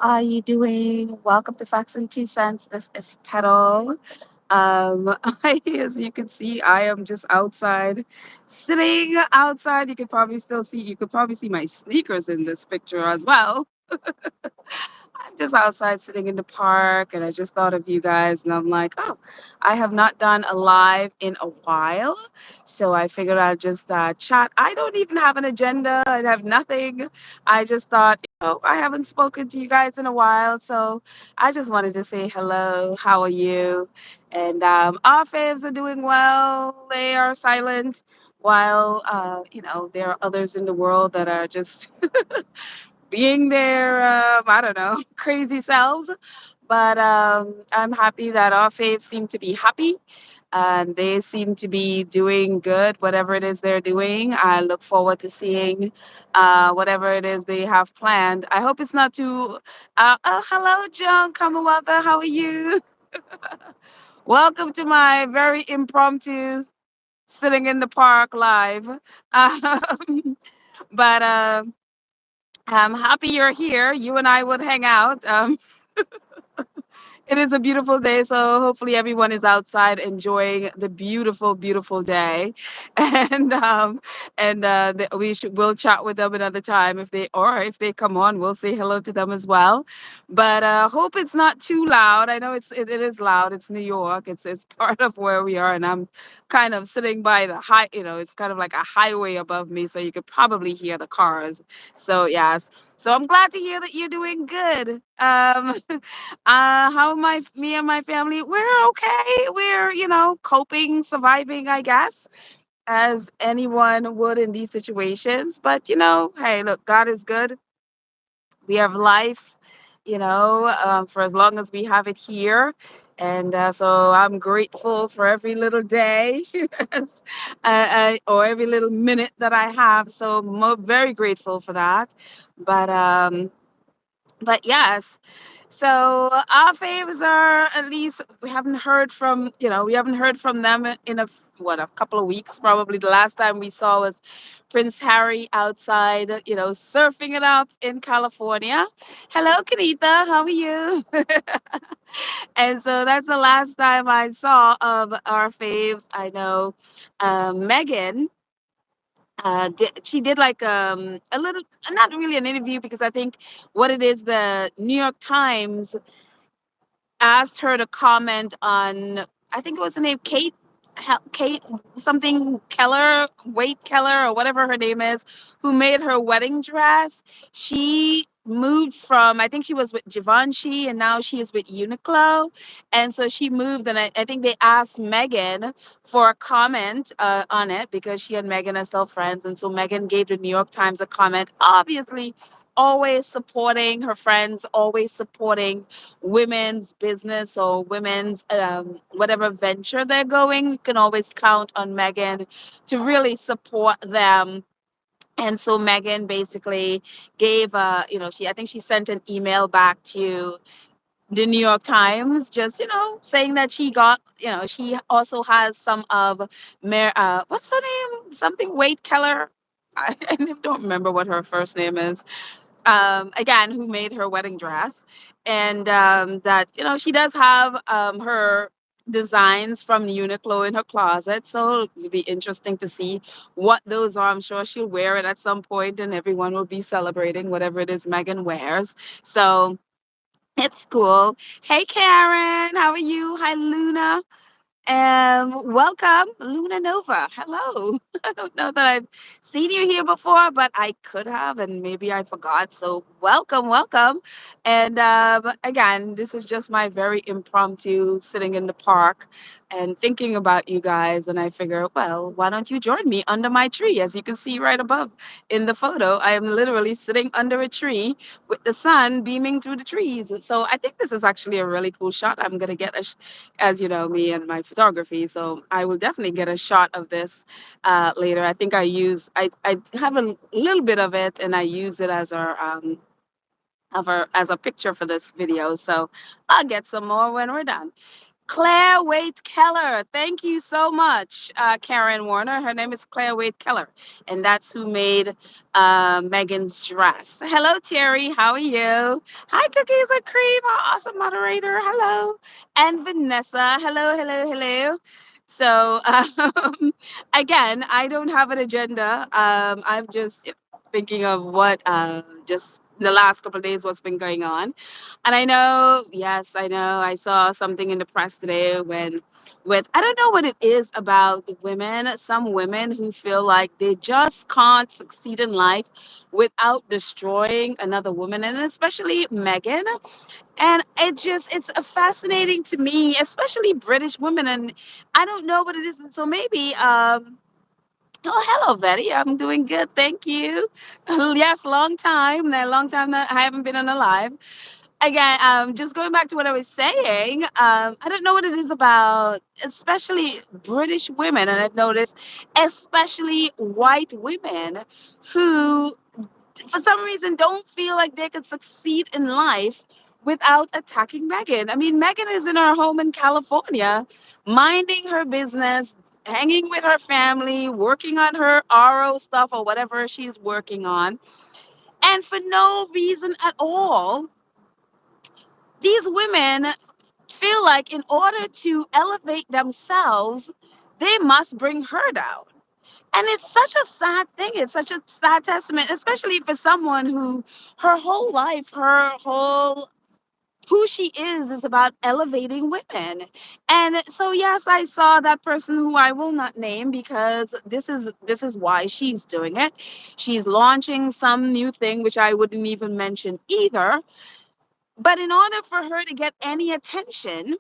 are you doing? Welcome to Facts and Two Cents. This is Petal. As you can see, I am just outside, sitting outside. You could probably see my sneakers in this picture as well. I'm just outside sitting in the park, and I just thought of you guys, and I'm like, oh, I have not done a live in a while, so I figured I'd just chat. I don't even have an agenda. I have nothing. I just thought, I haven't spoken to you guys in a while, so I just wanted to say hello. How are you? And our faves are doing well. They are silent. While there are others in the world that are just being their I don't know crazy selves. But I'm happy that our faves seem to be happy and they seem to be doing good, whatever it is they're doing. I look forward to seeing whatever it is they have planned. I hope it's not too. Oh, hello, John Kamawatha. How are you? Welcome to my very impromptu sitting in the park live. But I'm happy you're here. You and I would hang out. It is a beautiful day, so hopefully everyone is outside enjoying the beautiful, beautiful day, and we'll chat with them another time if they come on, we'll say hello to them as well. But hope it's not too loud. I know it is loud. It's New York. It's part of where we are, and I'm kind of sitting by the high. It's kind of like a highway above me, so you could probably hear the cars. So yes. So I'm glad to hear that you're doing good. How me and my family? We're okay. We're, coping, surviving, I guess, as anyone would in these situations. But, hey, look, God is good. We have life, for as long as we have it here. And so I'm grateful for every little day or every little minute that I have. So I'm very grateful for that. But but yes, so our faves are at least we haven't heard from them in a couple of weeks. Probably the last time we saw was Prince Harry outside, surfing it up in California. Hello, Kanita, how are you? And so that's the last time I saw of our faves. I know Megan she did like a little, not really an interview, because I think what it is, the New York Times asked her to comment on, I think it was the name Kate something Keller, Wait Keller, or whatever her name is, who made her wedding dress. She moved from, I think she was with Givenchy, and now she is with Uniqlo. And so she moved, and I think they asked Megan for a comment on it, because she and Megan are still friends. And so Megan gave the New York Times a comment, obviously always supporting her friends, always supporting women's business or women's whatever venture they're going. You can always count on Megan to really support them. And so Megan basically gave I think she sent an email back to the New York Times, just saying that she got, she also has some of what's her name, something Wade Keller. I don't remember what her first name is, again, who made her wedding dress. And that, she does have her designs from Uniqlo in her closet. So it'll be interesting to see what those are. I'm sure she'll wear it at some point, and everyone will be celebrating whatever it is Megan wears. So it's cool. Hey, Karen, how are you? Hi, Luna. Welcome, Luna Nova. Hello. I don't know that I've seen you here before, but I could have, and maybe I forgot. So welcome, welcome. And again, this is just my very impromptu sitting in the park and thinking about you guys. And I figure, well, why don't you join me under my tree? As you can see right above in the photo, I am literally sitting under a tree with the sun beaming through the trees. So I think this is actually a really cool shot. I'm gonna get as you know, me and my photography. So I will definitely get a shot of this later. I think I have a little bit of it, and I use it as as a picture for this video. So I'll get some more when we're done. Claire Wade Keller. Thank you so much, Karen Warner. Her name is Claire Wade Keller, and that's who made Megan's dress. Hello, Terry. How are you? Hi, Cookies and Cream. Our awesome moderator. Hello. And Vanessa. Hello, hello, hello. So, again, I don't have an agenda. I'm just thinking of what just the last couple of days, what's been going on. And I know, yes, I know. I saw something in the press today I don't know what it is about the women, some women who feel like they just can't succeed in life without destroying another woman, and especially Meghan. And it's fascinating to me, especially British women. And I don't know what it is. And so maybe, oh, hello, Betty. I'm doing good. Thank you. Yes, long time. A long time that I haven't been on a live again, just going back to what I was saying, I don't know what it is about, especially British women, and I've noticed, especially white women, who, for some reason, don't feel like they could succeed in life without attacking Megan. I mean, Megan is in her home in California, minding her business. Hanging with her family, working on her RO stuff or whatever she's working on. And for no reason at all, these women feel like in order to elevate themselves, they must bring her down. And it's such a sad thing. It's such a sad testament, especially for someone who her whole life, her whole who she is about elevating women. And so yes, I saw that person who I will not name because this is why she's doing it. She's launching some new thing which I wouldn't even mention either, but in order for her to get any attention,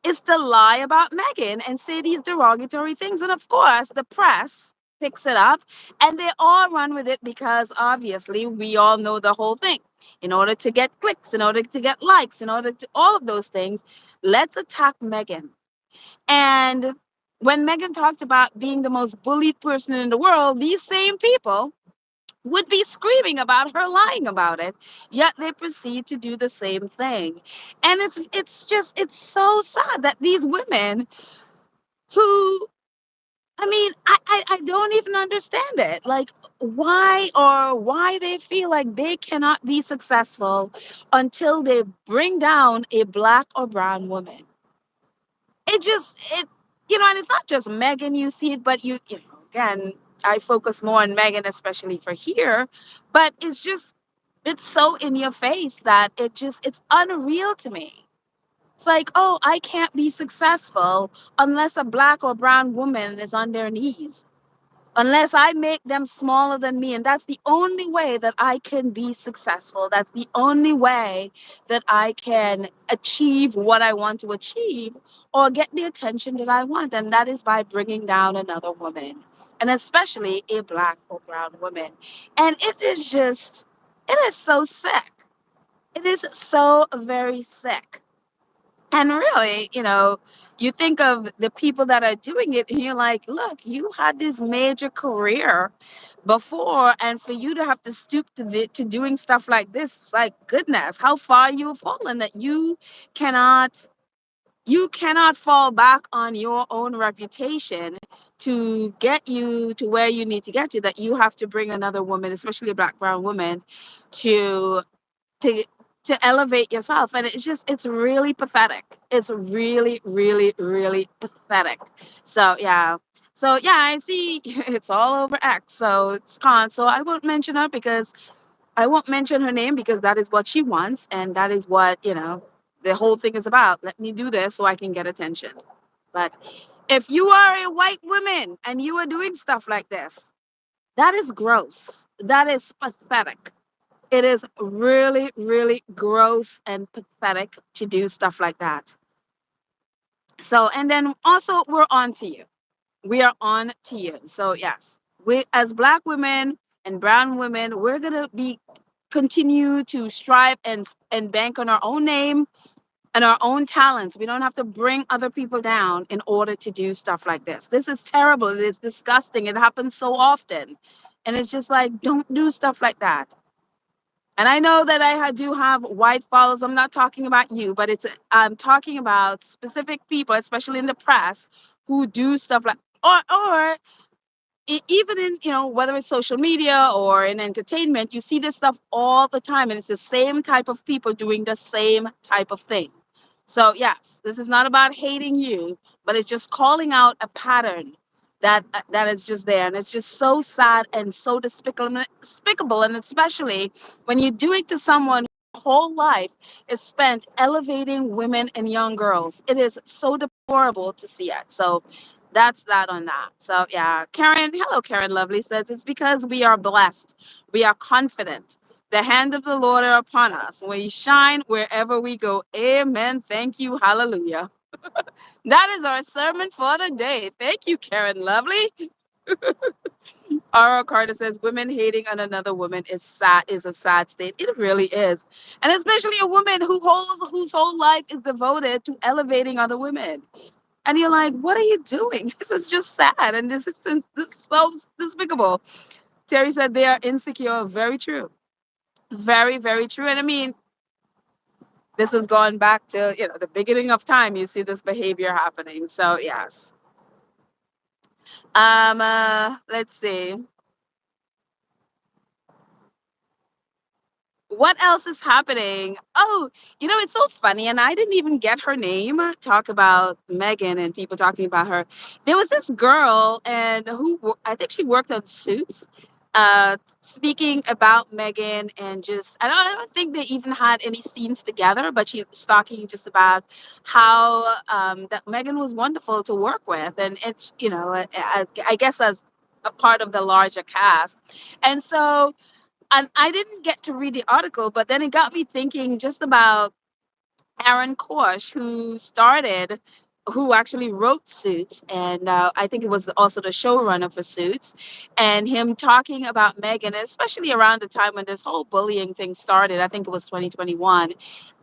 is to lie about Meghan and say these derogatory things. And of course, the press picks it up and they all run with it because obviously we all know the whole thing. In order to get clicks, in order to get likes, in order to all of those things, let's attack Meghan. And when Meghan talked about being the most bullied person in the world, these same people would be screaming about her lying about it, yet they proceed to do the same thing. And it's so sad that these women who, I mean, I don't even understand it, like why they feel like they cannot be successful until they bring down a black or brown woman. It and it's not just Megan, you see it, but again, I focus more on Megan, especially for here, but it's so in your face that it's unreal to me. It's like, oh, I can't be successful unless a black or brown woman is on their knees, unless I make them smaller than me. And that's the only way that I can be successful. That's the only way that I can achieve what I want to achieve or get the attention that I want. And that is by bringing down another woman, and especially a black or brown woman. And it is so sick. It is so very sick. And really, you think of the people that are doing it, and you're like, look, you had this major career before, and for you to have to stoop to doing stuff like this, it's like, goodness, how far you have fallen that cannot you cannot fall back on your own reputation to get you to where you need to get to, that you have to bring another woman, especially a black brown woman, to to to elevate yourself. And it's really pathetic. It's really, really, really pathetic. So yeah, I see it's all over X, so it's con, so I won't mention her name because that is what she wants, and that is what the whole thing is about. Let me do this so I can get attention. But if you are a white woman and you are doing stuff like this, that is gross, that is pathetic. It is really, really gross and pathetic to do stuff like that. So, and then also, we're on to you. We are on to you. So, yes, we as Black women and brown women, we're gonna be continue to strive and bank on our own name and our own talents. We don't have to bring other people down in order to do stuff like this. This is terrible. It is disgusting. It happens so often, and it's just like, don't do stuff like that. And I know that do have white followers. I'm not talking about you, but I'm talking about specific people, especially in the press, who do stuff like, or even in, whether it's social media or in entertainment, you see this stuff all the time, and it's the same type of people doing the same type of thing. So yes, this is not about hating you, but it's just calling out a pattern that is just there, and it's just so sad and so despicable, and especially when you do it to someone whose whole life is spent elevating women and young girls. It is so deplorable to see it. So that's that on that. So yeah, Karen, hello, Karen Lovely says it's because we are blessed, we are confident. The hand of the Lord are upon us. We shine wherever we go. Amen. Thank you. Hallelujah. That is our sermon for the day. Thank you, Karen Lovely. Aura Carter says women hating on another woman is sad, is a sad state. It really is. And especially a woman whose whole life is devoted to elevating other women. And you're like, what are you doing? This is just sad. And this is so despicable. Terry said they are insecure. Very true. Very, very true. And I mean, this has gone back to, the beginning of time. You see this behavior happening. So yes. Let's see. What else is happening? Oh, it's so funny. And I didn't even get her name. Talk about Meghan and people talking about her. There was this girl, and I think she worked on Suits, speaking about Meghan, and just, I don't think they even had any scenes together, but she was talking just about how that Meghan was wonderful to work with. And it's, I guess as a part of the larger cast. And so, and I didn't get to read the article, but then it got me thinking just about Aaron Korsh, who actually wrote Suits, and I think it was also the showrunner for Suits, and him talking about Meghan, especially around the time when this whole bullying thing started. I think it was 2021,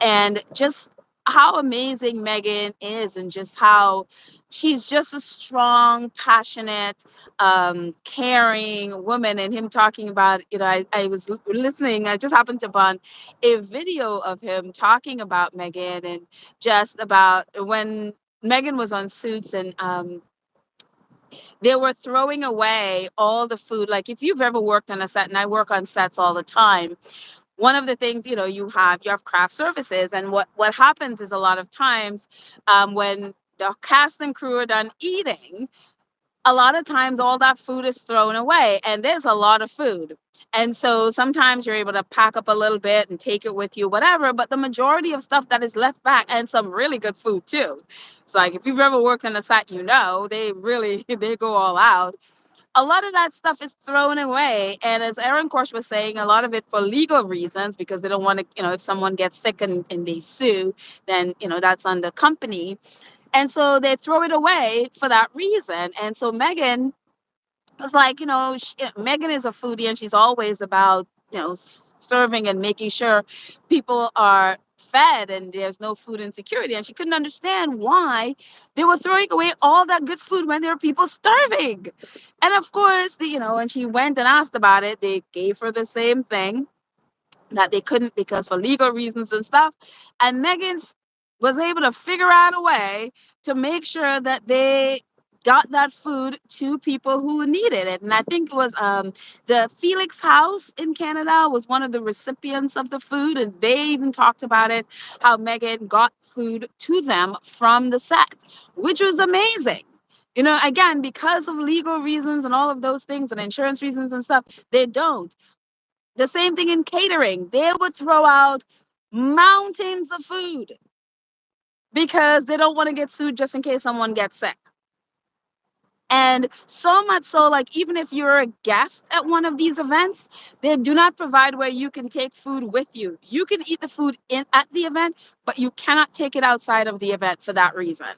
and just how amazing Meghan is, and just how she's just a strong, passionate, caring woman. And him talking about, I was listening. I just happened upon a video of him talking about Meghan, and just about when Meghan was on Suits, and they were throwing away all the food. Like if you've ever worked on a set, and I work on sets all the time, one of the things, you have craft services, and what happens is a lot of times when the cast and crew are done eating, a lot of times all that food is thrown away, and there's a lot of food. And so sometimes you're able to pack up a little bit and take it with you, whatever, but the majority of stuff that is left back, and some really good food too. It's like if you've ever worked on a site, they really they go all out. A lot of that stuff is thrown away, and as Aaron Korsh was saying, a lot of it for legal reasons, because they don't want to, if someone gets sick and they sue, then that's on the company. And so they throw it away for that reason. And so Meghan was like, Meghan is a foodie, and she's always about, serving and making sure people are fed and there's no food insecurity. And she couldn't understand why they were throwing away all that good food when there are people starving. And of course, when she went and asked about it, they gave her the same thing, that they couldn't because for legal reasons and stuff. And Megan was able to figure out a way to make sure that they got that food to people who needed it. And I think it was the Felix House in Canada was one of the recipients of the food, and they even talked about it, how Megan got food to them from the set, which was amazing. Again, because of legal reasons and all of those things and insurance reasons and stuff, they don't. The same thing in catering. They would throw out mountains of food because they don't want to get sued just in case someone gets sick. And so much so, like, even if you're a guest at one of these events, they do not provide where you can take food with you. You can eat the food at the event, but you cannot take it outside of the event for that reason.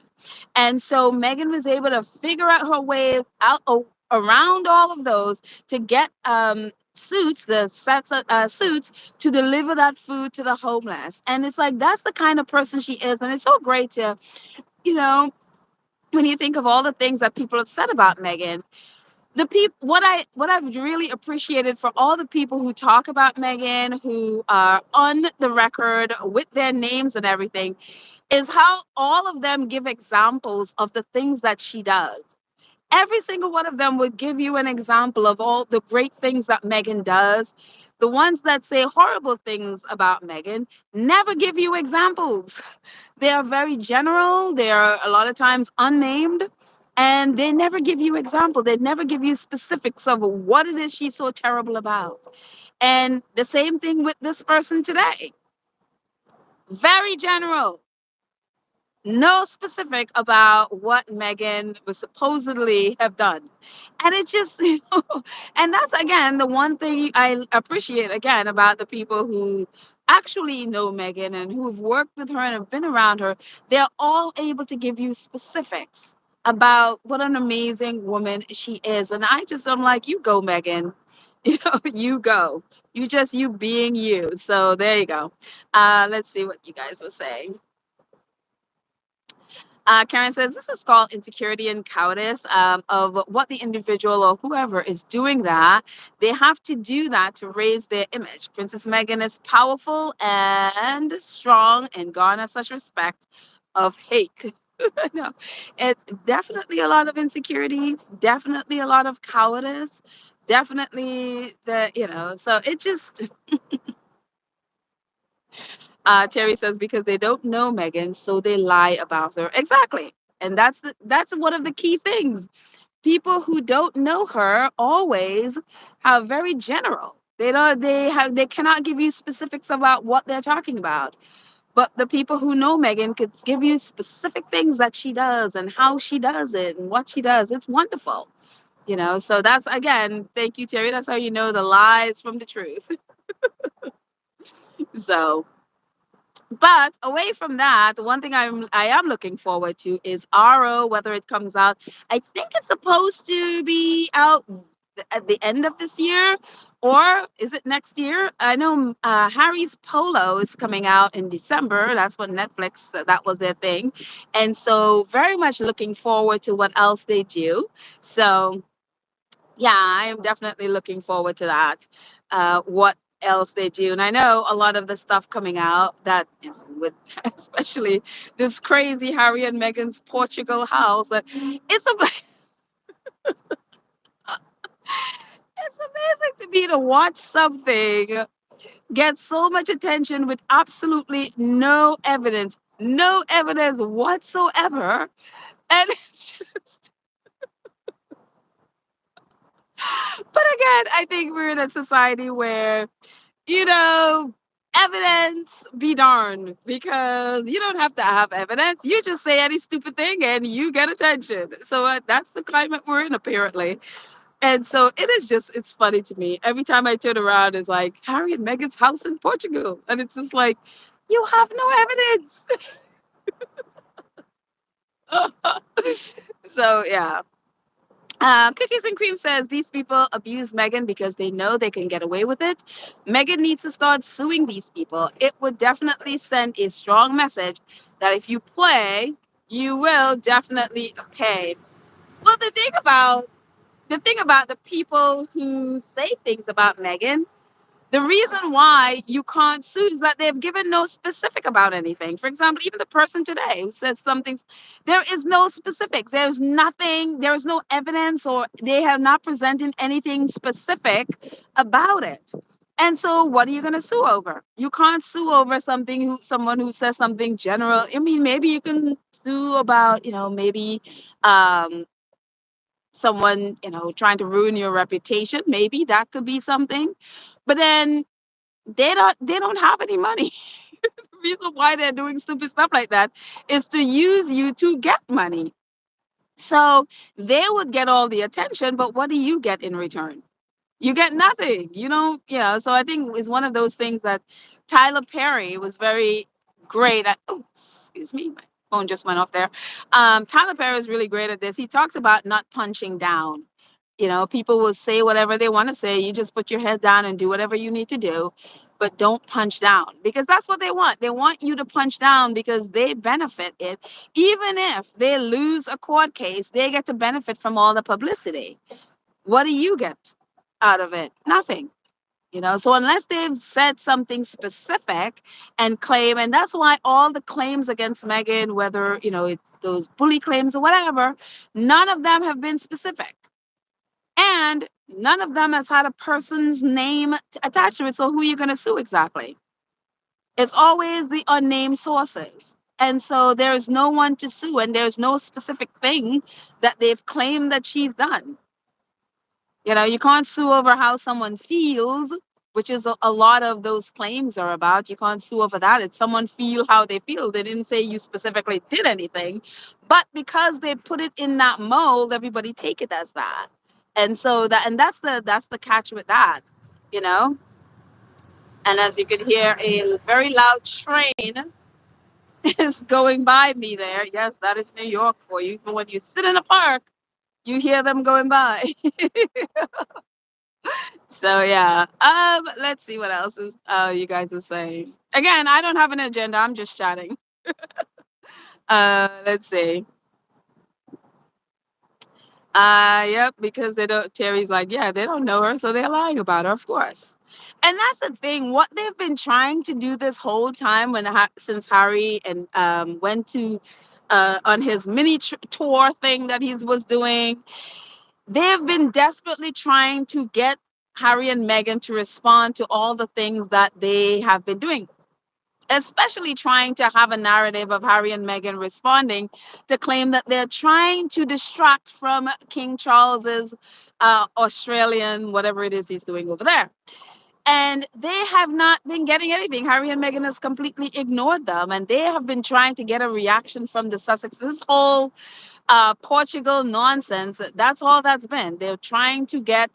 And so Megan was able to figure out her way out around all of those to get suits, the sets of suits, to deliver that food to the homeless. And it's like that's the kind of person she is. And it's so great you know, when you think of all the things that people have said about Meghan, the people, what I've really appreciated for all the people who talk about Meghan, who are on the record with their names and everything, is how all of them give examples of the things that she does. Every single one of them would give you an example of all the great things that Meghan does. The ones that say horrible things about Meghan never give you examples. They are very general, they are a lot of times unnamed, and they never give you example. They never give you specifics of what it is she's so terrible about. And the same thing with this person today. Very general, no specific about what Megan was supposedly have done. And it just, and that's again the one thing I appreciate again about the people who actually know Megan and who've worked with her and have been around her. They're all able to give you specifics about what an amazing woman she is. And I'm like, you go, Megan. You go. You being you. So there you go. Let's see what you guys are saying. Karen says this is called insecurity and cowardice of what the individual or whoever is doing that. They have to do that to raise their image. Princess Meghan is powerful and strong and garner such respect of hate. No, it's definitely a lot of insecurity, definitely a lot of cowardice, definitely so it just Terry says because they don't know Megan, so they lie about her. Exactly. And that's one of the key things. People who don't know her always have very general. They cannot give you specifics about what they're talking about. But the people who know Megan could give you specific things that she does and how she does it and what she does. It's wonderful. So that's again, thank you, Terry. That's how you know the lies from the truth. So but away from that, the one thing I am looking forward to is RO, whether it comes out. I think it's supposed to be out at the end of this year, or is it next year? I know Harry's Polo is coming out in December. That's what Netflix, that was their thing. And so very much looking forward to what else they do. So yeah, I am definitely looking forward to that. What else they do, and I know a lot of the stuff coming out that with especially this crazy Harry and Meghan's Portugal house. That it's amazing to me to watch something get so much attention with absolutely no evidence whatsoever, and it's just. But again, I think we're in a society where you know, evidence be darned because you don't have to have evidence. You just say any stupid thing and you get attention. So that's the climate we're in, apparently. And so it's funny to me. Every time I turn around, it's like Harry and Meghan's house in Portugal. And it's just like, you have no evidence. So, yeah. Cookies and Cream says these people abuse Megan because they know they can get away with it. Megan needs to start suing these people. It would definitely send a strong message that if you play, you will definitely pay. Well, the thing about the people who say things about Megan, the reason why you can't sue is that they've given no specific about anything. For example, even the person today who says something, there is no specifics. There's nothing, there is no evidence, or they have not presented anything specific about it. And so what are you going to sue over? You can't sue over someone who says something general. I mean, maybe you can sue about, maybe um someone, trying to ruin your reputation. Maybe that could be something. But then they don't have any money. The reason why they're doing stupid stuff like that is to use you to get money. So they would get all the attention, but what do you get in return? You get nothing. You don't, so I think it's one of those things that Tyler Perry was very great at. Oh, excuse me, my phone just went off there. Tyler Perry is really great at this. He talks about not punching down. People will say whatever they want to say. You just put your head down and do whatever you need to do, but don't punch down because that's what they want. They want you to punch down because they benefit it. Even if they lose a court case, they get to benefit from all the publicity. What do you get out of it? Nothing. So unless they've said something specific and claim, and that's why all the claims against Meghan, whether it's those bully claims or whatever, none of them have been specific, and none of them has had a person's name attached to it. So who are you going to sue exactly? It's always the unnamed sources. And so there's no one to sue, and there's no specific thing that they've claimed that she's done. You can't sue over how someone feels, which is a lot of those claims are about. You can't sue over that. It's someone feel how they feel. They didn't say you specifically did anything, but because they put it in that mold, everybody take it as that. And so that's the catch with that, you know. And as you can hear, a very loud train is going by me there. Yes, that is New York for you. Even when you sit in a park, you hear them going by. So yeah. Let's see what else is you guys are saying. Again, I don't have an agenda. I'm just chatting. Let's see. Yep, because they don't. Terry's like, yeah, they don't know her, so they're lying about her, of course. And that's the thing. What they've been trying to do this whole time, since Harry and went to on his mini tour thing that he was doing, they've been desperately trying to get Harry and Meghan to respond to all the things that they have been doing, especially trying to have a narrative of Harry and Meghan responding to claim that they're trying to distract from King Charles's Australian, whatever it is he's doing over there. And they have not been getting anything. Harry and Meghan has completely ignored them, and they have been trying to get a reaction from the Sussex. This whole Portugal nonsense. That's all that's been. They're trying to get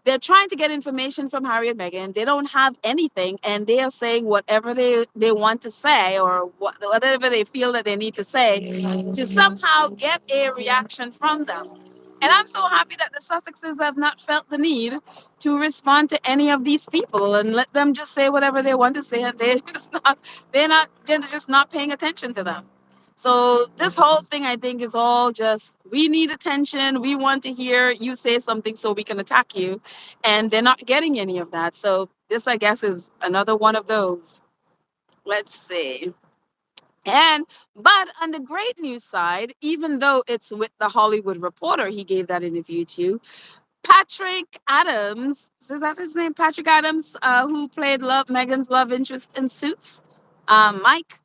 information from Harry and Meghan. They don't have anything, and they are saying whatever they want to say, or whatever they feel that they need to say to somehow get a reaction from them. And I'm so happy that the Sussexes have not felt the need to respond to any of these people and let them just say whatever they want to say, and they're just not paying attention to them. So this whole thing, I think, is all just we need attention. We want to hear you say something so we can attack you, and they're not getting any of that. So this, I guess, is another one of those. Let's see. And but on the great news side, even though it's with the Hollywood Reporter, he gave that interview to Patrick Adams. Is that his name? Patrick Adams, who played Megan's love interest in Suits. Mike.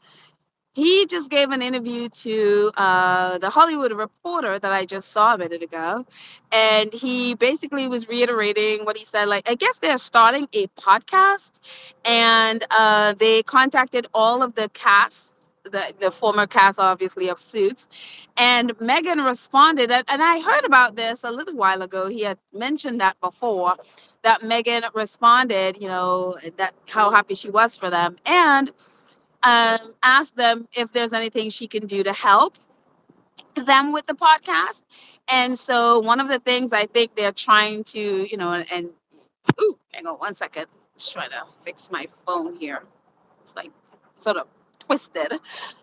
He just gave an interview to the Hollywood Reporter that I just saw a minute ago. And he basically was reiterating what he said. Like, I guess they're starting a podcast, and they contacted all of the cast, the former cast, obviously, of Suits. And Megan responded. And I heard about this a little while ago. He had mentioned that before, that Megan responded, that how happy she was for them. And ask them if there's anything she can do to help them with the podcast. And so one of the things I think they're trying to, and ooh, hang on one second. Just trying to fix my phone here. It's like sort of twisted.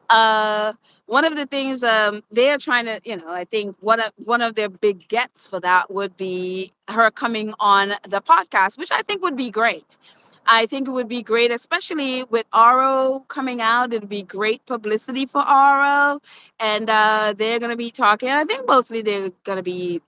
uh One of the things they're trying to, I think one of their big gets for that would be her coming on the podcast, which I think would be great. I think it would be great, especially with Aro coming out. It'd be great publicity for Aro. And they're going to be talking, I think mostly they're going to be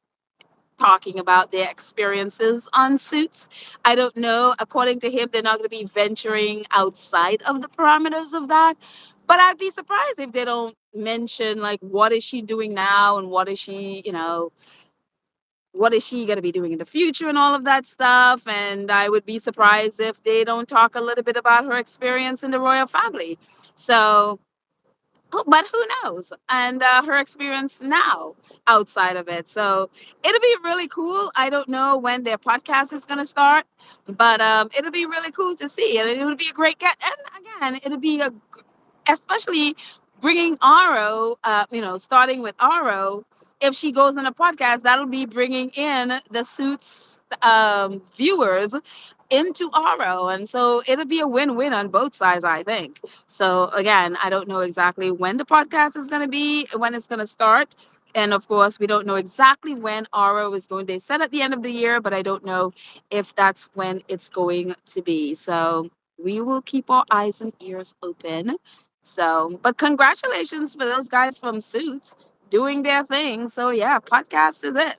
talking about their experiences on Suits. I don't know. According to him, they're not going to be venturing outside of the parameters of that. But I'd be surprised if they don't mention, like, what is she doing now, and what is she going to be doing in the future and all of that stuff. And I would be surprised if they don't talk a little bit about her experience in the royal family. So but who knows? And her experience now outside of it. So it'll be really cool. I don't know when their podcast is going to start, but it'll be really cool to see. And it would be a great get. And again, it'll be especially bringing Aro, starting with Aro. If she goes on a podcast, that'll be bringing in the Suits viewers into Aro. And so it'll be a win-win on both sides, I think. So again, I don't know exactly when the podcast is going to be, when it's going to start. And of course, we don't know exactly when Aro is going. They said at the end of the year, but I don't know if that's when it's going to be. So we will keep our eyes and ears open. So, but congratulations for those guys from Suits doing their thing. So yeah, podcast is it.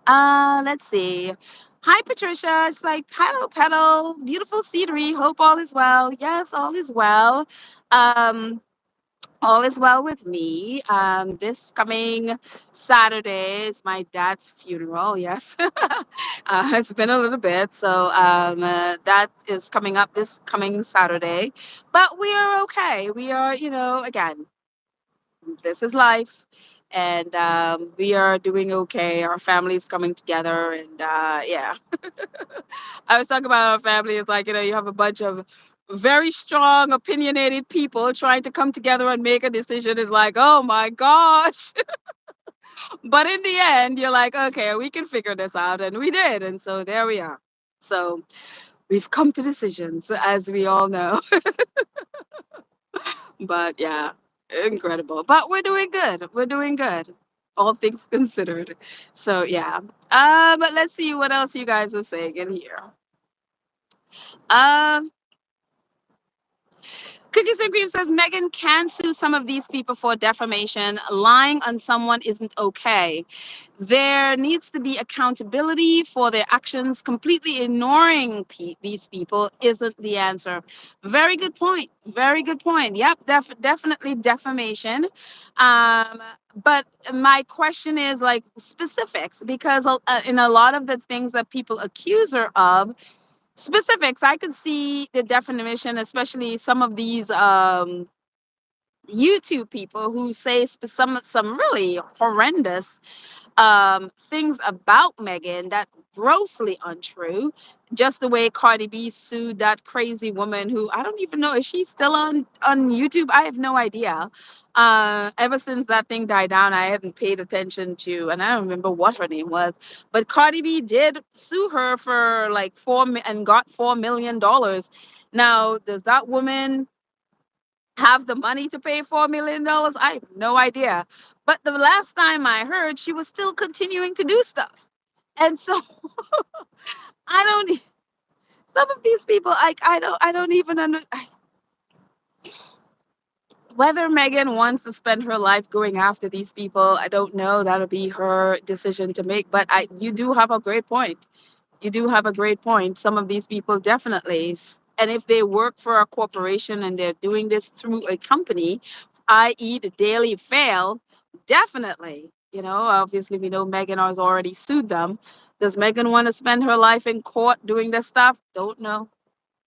Let's see. Hi, Patricia. It's like, hello, pedal. Beautiful scenery. Hope all is well. Yes, all is well. Um, all is well with me. This coming Saturday is my dad's funeral. Yes, it's been a little bit, so that is coming up this coming Saturday. But we are okay. We are, again, this is life, and we are doing okay. Our family is coming together, and yeah. I was talking about our family. It's like, you have a bunch of very strong, opinionated people trying to come together and make a decision. Is like, oh my gosh. But in the end, you're like, okay, we can figure this out, and we did, and so there we are. So we've come to decisions, as we all know. But yeah, incredible. But we're doing good. We're doing good. All things considered. So yeah. But let's see what else you guys are saying in here. Um, Cookies and Cream says Megan can sue some of these people for defamation. Lying on someone isn't okay. There needs to be accountability for their actions. Completely ignoring these people isn't the answer. Very good point. Very good point. Yep, definitely defamation. Um, but my question is like specifics, because in a lot of the things that people accuse her of, specifics, I could see the definition, especially some of these YouTube people who say some really horrendous things about Megan that grossly untrue. Just the way Cardi B sued that crazy woman who I don't even know, is she still on YouTube? I have no idea. Ever since that thing died down, I hadn't paid attention to, and I don't remember what her name was. But Cardi B did sue her for like and got $4 million. Now, does that woman have the money to pay $4 million? I have no idea. But the last time I heard, she was still continuing to do stuff. And so I don't. Some of these people, I don't even understand whether Megan wants to spend her life going after these people. I don't know. That'll be her decision to make. But you do have a great point. You do have a great point. Some of these people definitely, and if they work for a corporation and they're doing this through a company, i.e., the Daily Fail, definitely. Obviously, we know Megan has already sued them. Does Megan want to spend her life in court doing this stuff? Don't know.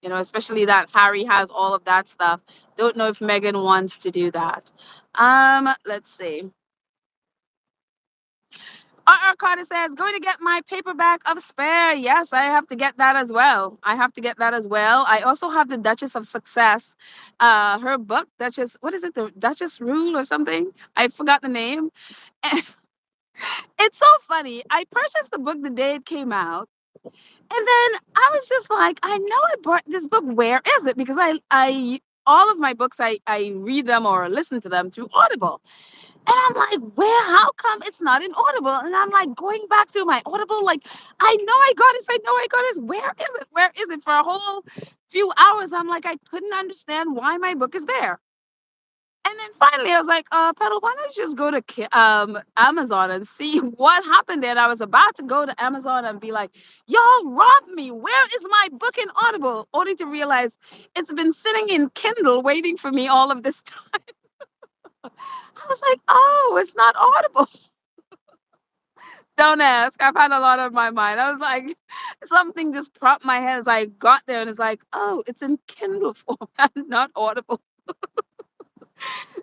Especially that Harry has all of that stuff. Don't know if Megan wants to do that. Let's see. R. Carter says, going to get my paperback of Spare. Yes, I have to get that as well. I have to get that as well. I also have the Duchess of Success. Her book, Duchess, what is it? The Duchess Rule or something? I forgot the name. It's so funny. I purchased the book the day it came out. And then I was just like, I know I bought this book. Where is it? Because all of my books, I read them or listen to them through Audible. And I'm like, where? How come it's not in Audible? And I'm like going back through my Audible, like, I know I got this. I know I got this. Where is it? Where is it? For a whole few hours, I'm like, I couldn't understand why my book is there. And then finally, I was like, Pedal, why don't you just go to Amazon and see what happened there? And I was about to go to Amazon and be like, y'all robbed me. Where is my book in Audible? Only to realize it's been sitting in Kindle waiting for me all of this time. I was like, oh, it's not Audible. Don't ask. I've had a lot on my mind. I was like, something just propped my head as I got there, and it's like, oh, it's in Kindle format, not Audible.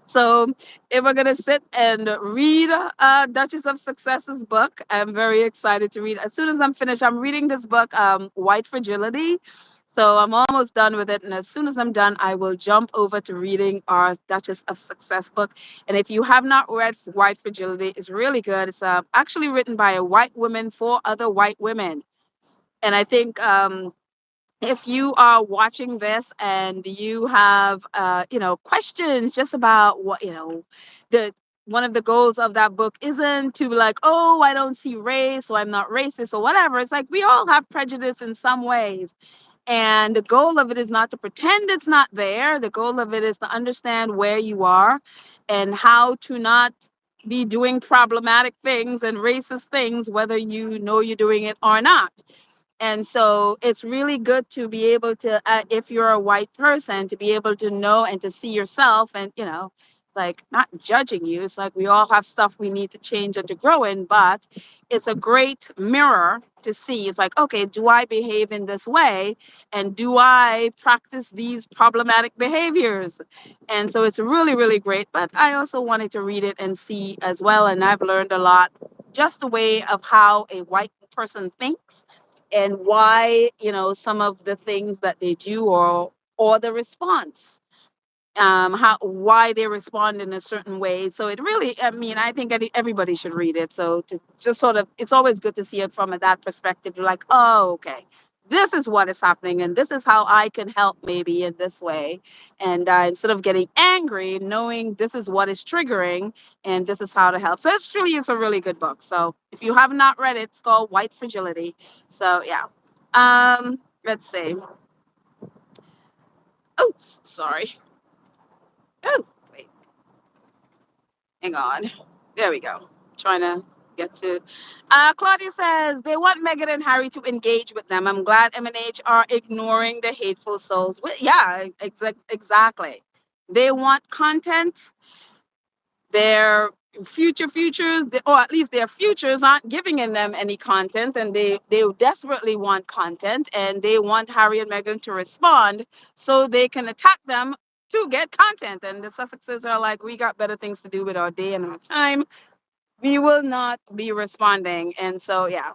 So if we're gonna sit and read Duchess of Success's book, I'm very excited to read. As soon as I'm finished, I'm reading this book, White Fragility. So I'm almost done with it, and as soon as I'm done, I will jump over to reading our Duchess of Success book. And if you have not read White Fragility, it's really good. It's actually written by a white woman for other white women. And I think if you are watching this and you have questions just about what the one of the goals of that book isn't to be like, oh, I don't see race, so I'm not racist or whatever. It's like we all have prejudice in some ways, and the goal of it is not to pretend it's not there. The goal of it is to understand where you are and how to not be doing problematic things and racist things, whether you know you're doing it or not. And so it's really good to be able to, if you're a white person, to be able to know and to see yourself and, it's like not judging you. It's like we all have stuff we need to change and to grow in, but it's a great mirror to see. It's like, okay, do I behave in this way? And do I practice these problematic behaviors? And so it's really, really great. But I also wanted to read it and see as well. And I've learned a lot just the way of how a white person thinks and why some of the things that they do or the response, how why they respond in a certain way. So it really, I mean, I think everybody should read it. So to just sort of, it's always good to see it from that perspective. You're like, oh, okay, this is what is happening and this is how I can help maybe in this way. And instead of getting angry, knowing this is what is triggering and this is how to help. So it's a really good book. So if you have not read it, it's called White Fragility. So yeah. Let's see. Oops, sorry. Oh, wait, hang on. There we go. Trying to get to. Claudia says they want Meghan and Harry to engage with them. I'm glad M&H are ignoring the hateful souls. Well, yeah, exactly. They want content. Their futures, or at least their futures, aren't giving in them any content, and they desperately want content, and they want Harry and Meghan to respond so they can attack them to get content. And the Sussexes are like, we got better things to do with our day and our time. We will not be responding. And so yeah,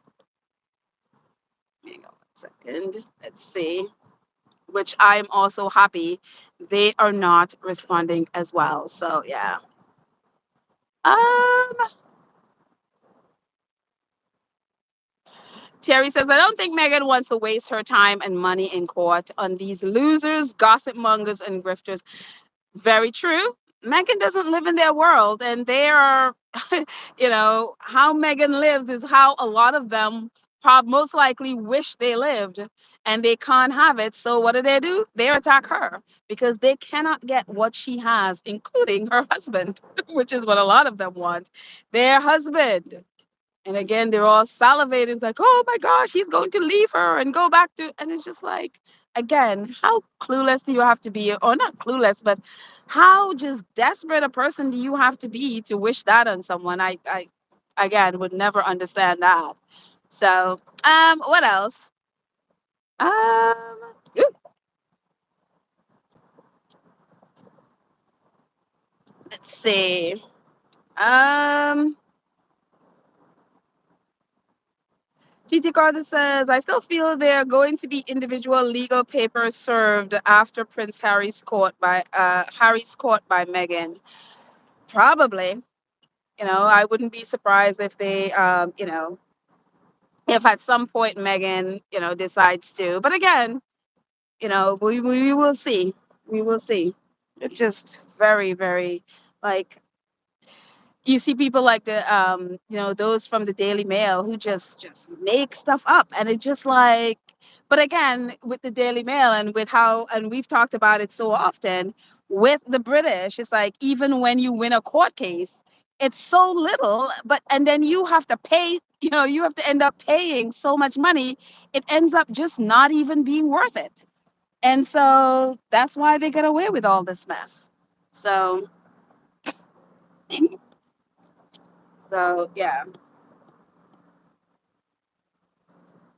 hang on 1 second. Let's see. Which I'm also happy they are not responding as well. So yeah. Um Terry says, I don't think Meghan wants to waste her time and money in court on these losers, gossip mongers, and grifters. Very true. Meghan doesn't live in their world, and they are, how Meghan lives is how a lot of them most likely wish they lived, and they can't have it. So what do? They attack her because they cannot get what she has, including her husband, which is what a lot of them want. Their husband. And again, they're all salivating. It's like, oh my gosh, he's going to leave her and go back to. And it's just like, again, how clueless do you have to be? Or not clueless, but how just desperate a person do you have to be to wish that on someone? I again, would never understand that. So, what else? Ooh, let's see. Um, TT Carter says, I still feel there are going to be individual legal papers served after Prince Harry's caught by Meghan. Probably. I wouldn't be surprised if they if at some point Meghan, decides to. But again, we will see. We will see. It's just very, very like you see people like those from the Daily Mail who just make stuff up, and it's just like, but again, with the Daily Mail and with how, and we've talked about it so often with the British, it's like even when you win a court case, it's so little, but and then you have to pay, you have to end up paying so much money, it ends up just not even being worth it. And so that's why they get away with all this mess. So so yeah.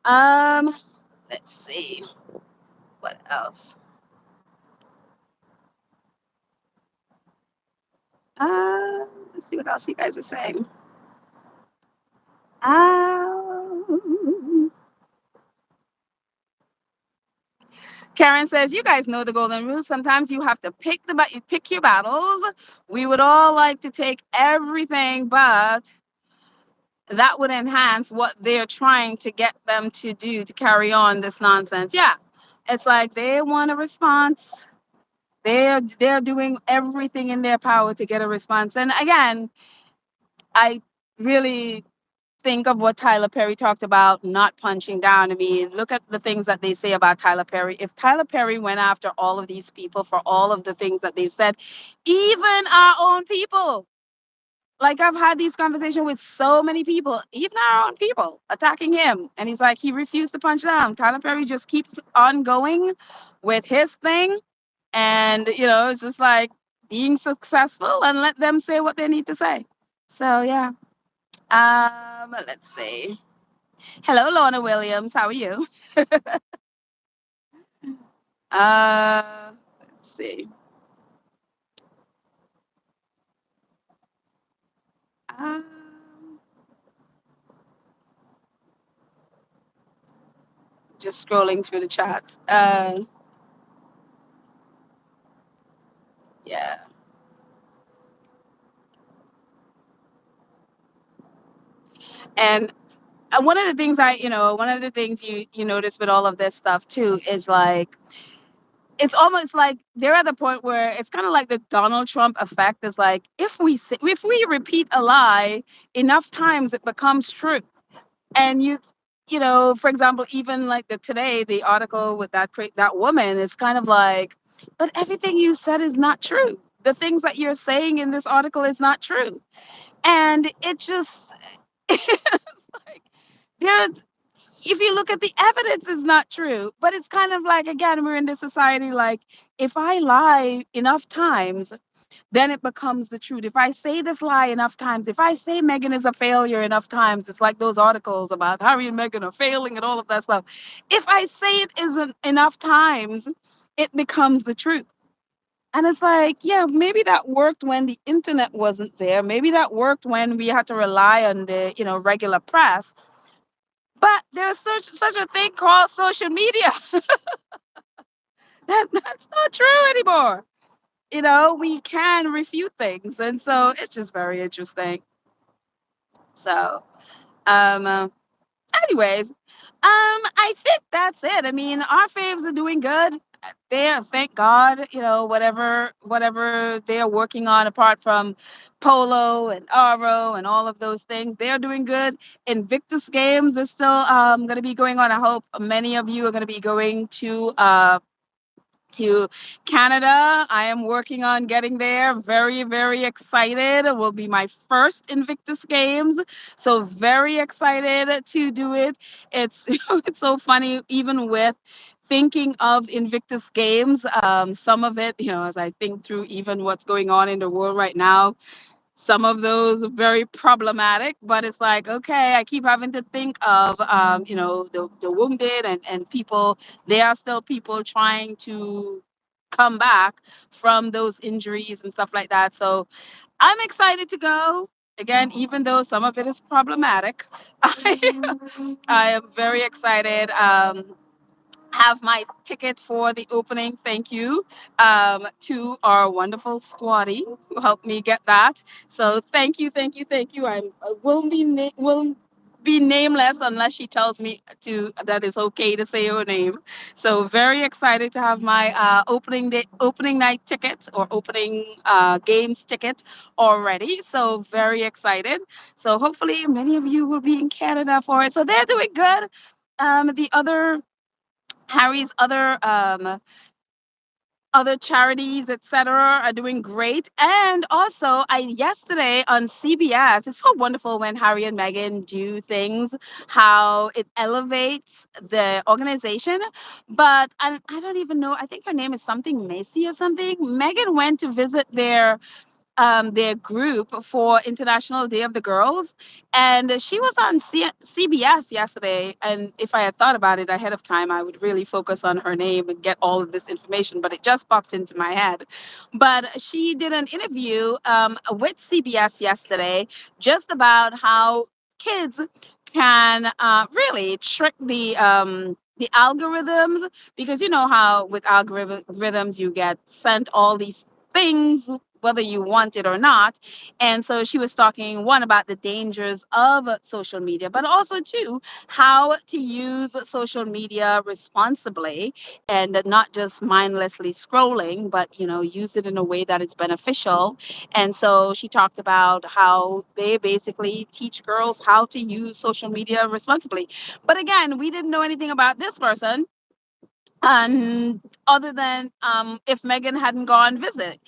Um, let's see what else. Let's see what else you guys are saying. Um, Karen says, "You guys know the golden rule. Sometimes you have to pick your battles. We would all like to take everything, but that would enhance what they're trying to get them to do to carry on this nonsense. Yeah. It's like they want a response. They're doing everything in their power to get a response. And again, I really think of what Tyler Perry talked about not punching down. I mean, look at the things that they say about Tyler Perry. If Tyler Perry went after all of these people for all of the things that they've said, even our own people, like I've had these conversations with so many people, even our own people attacking him. And he's like, he refused to punch down. Tyler Perry just keeps on going with his thing. And, it's just like being successful and let them say what they need to say. So, yeah. Let's see. Hello, Lorna Williams. How are you? Let's see. Um, just scrolling through the chat. Yeah. And one of the things one of the things you notice with all of this stuff too is like it's almost like they're at the point where it's kind of like the Donald Trump effect is like if we repeat a lie enough times it becomes true. And for example, even like the article with that woman is kind of like, but everything you said is not true. The things that you're saying in this article is not true. And it just it's like there if you look at the evidence is not true. But it's kind of like again, we're in this society like if I lie enough times, then it becomes the truth. If I say this lie enough times, if I say Meghan is a failure enough times, it's like those articles about Harry and Meghan are failing and all of that stuff. If I say it isn't enough times, it becomes the truth. And it's like, yeah, maybe that worked when the internet wasn't there. Maybe that worked when we had to rely on the, regular press. But there's such a thing called social media. That's not true anymore. We can refute things. And so it's just very interesting. So, um, uh, anyways, I think that's it. I mean, our faves are doing good. They're, thank God, whatever they're working on apart from Polo and Aro and all of those things, they're doing good. Invictus Games is still going to be going on. I hope many of you are going to be going to Canada. I am working on getting there. Very, very excited. It will be my first Invictus Games. So very excited to do it. It's it's so funny, even with thinking of Invictus Games, some of it, as I think through even what's going on in the world right now, some of those are very problematic, but it's like, okay, I keep having to think of, the wounded and people. There are still people trying to come back from those injuries and stuff like that. So I'm excited to go. Again, even though some of it is problematic, I am very excited. Have my ticket for the opening. Thank you to our wonderful squatty who helped me get that. So thank you, thank you, thank you. I will be nameless unless she tells me to that it's okay to say her name. So very excited to have my opening night ticket or opening games ticket already. So very excited. So hopefully many of you will be in Canada for it. So they're doing good. The Harry's other charities, etc., are doing great. And also, I yesterday on CBS, it's so wonderful when Harry and Meghan do things, how it elevates the organization. But I don't even know. I think her name is something Macy or something. Meghan went to visit their group for International Day of the Girls. And she was on CBS yesterday. And if I had thought about it ahead of time, I would really focus on her name and get all of this information. But it just popped into my head. But she did an interview with CBS yesterday just about how kids can really trick the algorithms, because you know how with algorithms you get sent all these things whether you want it or not. And so she was talking one about the dangers of social media, but also two, how to use social media responsibly and not just mindlessly scrolling, but use it in a way that is beneficial. And so she talked about how they basically teach girls how to use social media responsibly. But again, we didn't know anything about this person, and other than if Megan hadn't gone visit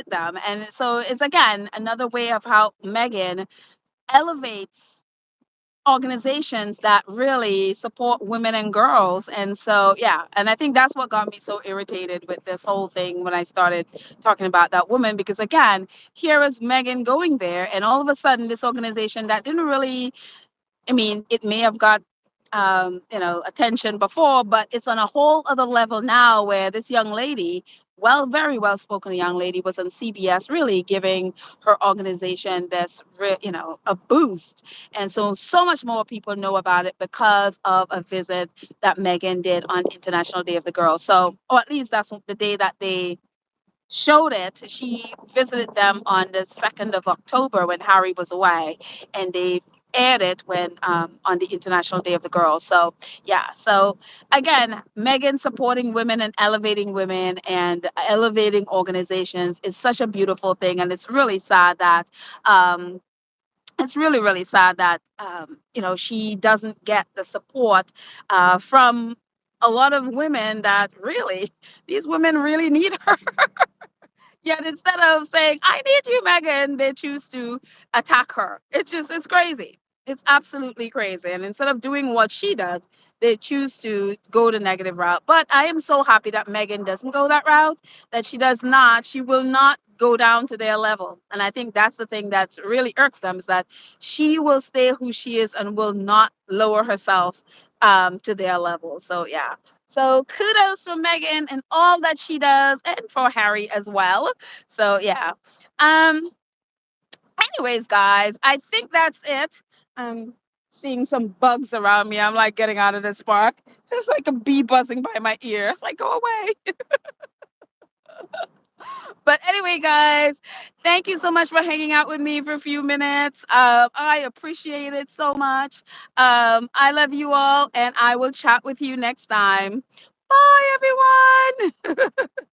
them. And so it's again another way of how Megan elevates organizations that really support women and girls. And so, yeah, and I think that's what got me so irritated with this whole thing when I started talking about that woman, because again, here is Megan going there, and all of a sudden, this organization that didn't really, I mean, it may have got attention before, but it's on a whole other level now where this young lady, very well spoken young lady, was on CBS really giving her organization this a boost. And so much more people know about it because of a visit that Megan did on International Day of the Girl. So, or at least that's the day that they showed it. She visited them on the 2nd of October when Harry was away, and they aired it when on the International Day of the Girl. So yeah, so again, Megan supporting women and elevating organizations is such a beautiful thing, and it's really sad that really sad that she doesn't get the support from a lot of women that really these women really need her. Yet instead of saying, I need you, Megan, they choose to attack her. It's crazy. It's absolutely crazy. And instead of doing what she does, they choose to go the negative route. But I am so happy that Megan doesn't go that route, that she will not go down to their level. And I think that's the thing that's really irks them, is that she will stay who she is and will not lower herself to their level. So, yeah. So kudos for Megan and all that she does, and for Harry as well. So yeah. Um. Anyways, guys, I think that's it. I'm seeing some bugs around me. I'm like getting out of this park. It's like a bee buzzing by my ear. It's like, go away. But anyway, guys, thank you so much for hanging out with me for a few minutes. I appreciate it so much. I love you all, and I will chat with you next time. Bye, everyone.